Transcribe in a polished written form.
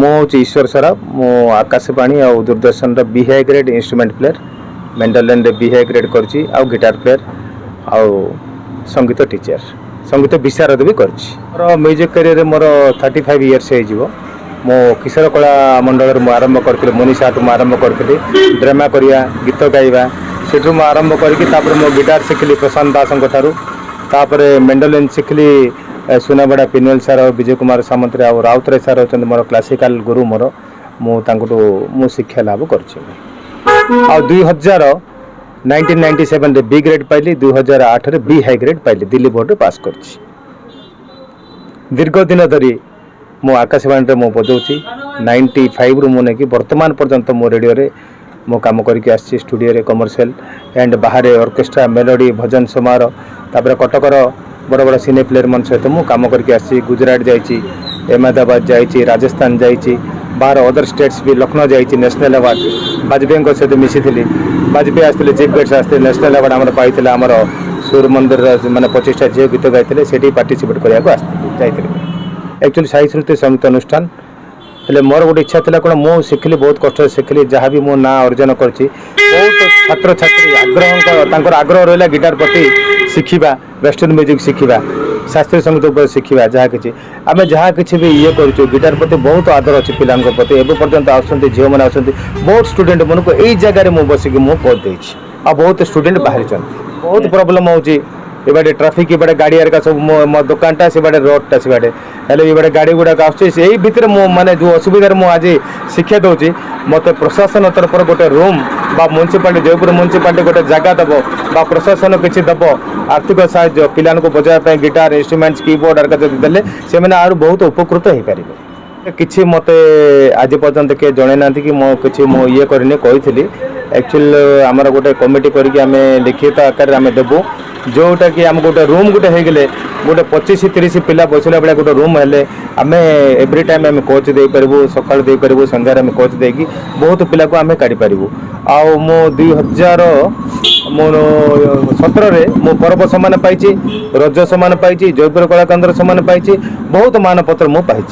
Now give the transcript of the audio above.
मो ईश्वर सराफ मो आकाशवाणी और Doordarshan B high grade instrument player mandolin रे बी हाई ग्रेड करची आ गिटार प्लेयर आ संगीत टीचर संगीत विशारद भी करची मोर म्यूजिक करियर मोर 35 इयर्स हे जीवो मो किशोर कला मंडल में आरंभ करथिले मनीषा तो आरंभ करथिले ड्रामा करिया गीत गाइबा सेठु मो आरंभ करके तापर मो गिटार शिखली प्रशांत दास ठारू तापर मेंडोलिन शिखली सुनाबड़ा पिनुएल सार विजय कुमार सामंतरे आ राउतरे सार होचंद मोर क्लासिकल गुरु मोर मु शिक्षा लाभ करछि आ 1997 रे बी ग्रेड पाइली 2008 रे बी हाई ग्रेड पाइली दिल्ली बोर्ड पास करछि दीर्घ दिन धरी मु आकाशवाणी रे मु बजाउछि 95 रु मुने कि वर्तमान पर्यंत मो रेडियो रे मो काम करके आछि स्टूडियो रे कमर्शियल एंड बाहर ऑर्केस्ट्रा मेलोडी भजन समारोह तापर कटकर बड़ बड़ सिने प्लेयर मन सहित मु काम करके आछि गुजरात जाइछि अहमदाबाद जाइछि राजस्थान जाइछि बाहर अदर स्टेट्स भी लखनऊ जाइछि नेशनल अवार्ड वाजपेयी सहित मिसिथिली वाजपेयी आसते चीफ गेस्ट आसते नेशनल अवार्ड आमर पाई आमर सूर्य मंदिर माने 25टा झील गीत गाइते से पार्टिसिपेट करने आसते एक्चुअली साई श्रुति संगीत अनुष्ठान हेले मोर गोटे इच्छा था कौन मु शिखली बहुत कष्ट शिखली जहाँ भी मो ना अर्जन कर बहुत छात्र छात्री आग्रह आग्रह रहा गिटार प्रति शिखा वेस्टर्न म्यूजिक शिखा शास्त्रीय संगीत शिखा जहाँ कि आम जहाँ कि भी ये करूँ गिटार प्रति बहुत आदर अच्छी पिला प्रति एवं पर्यंत आसुँच झील मैंने आसुँच बहुत स्टूडेंट मन को यही जगह मुझे बसिक मुझे आ बहुत स्टूडेंट बाहरी बहुत प्रोब्लेम होची इबाड़े ट्राफिक इबाड़े गाड़ी का सब मो दुकानटा से बाड़े रोडटा से बाड़े हेले इबाड़े गाड़ी गुड़ाक आसुचे यही भितर मो माने जो असुविधा मु आज शिक्षा दौची मत प्रशासन तरफ गोटे रूम बा म्युनिसिपालिटी जयपुर म्युनिसिपालिटी गोटे जगह दब बा प्रशासन किसी दब आर्थिक साहाय्य पिला बजाय गिटार इंस्ट्रूमेंट्स कीबोर्ड आर देले से मैंने आर बहुत उपकृत हो पारे किसी मत आज पर्यंत किए जन ना कि मो किसी मो ये करनी कही एक्चुअल आमर गोटे कमिटी करके आम लिखित आकार आम देवु जोटा कि आम गोटे रूम गोटे हो गले गोटे 25-30 पिला बसला बेला गोटे रूम हेले आम एव्री टाइम आम कोच दे पारू सकाल दे पारू संध्यार आम कोच देकी बहुत पिला को आम काढ़ी पारू आउ मो 2017 मो पर्व सम्मान पाई रज सम्मान पाई जयपुर कलाकेन्द्र सम्मान पाई बहुत मानपत्र मु पाई।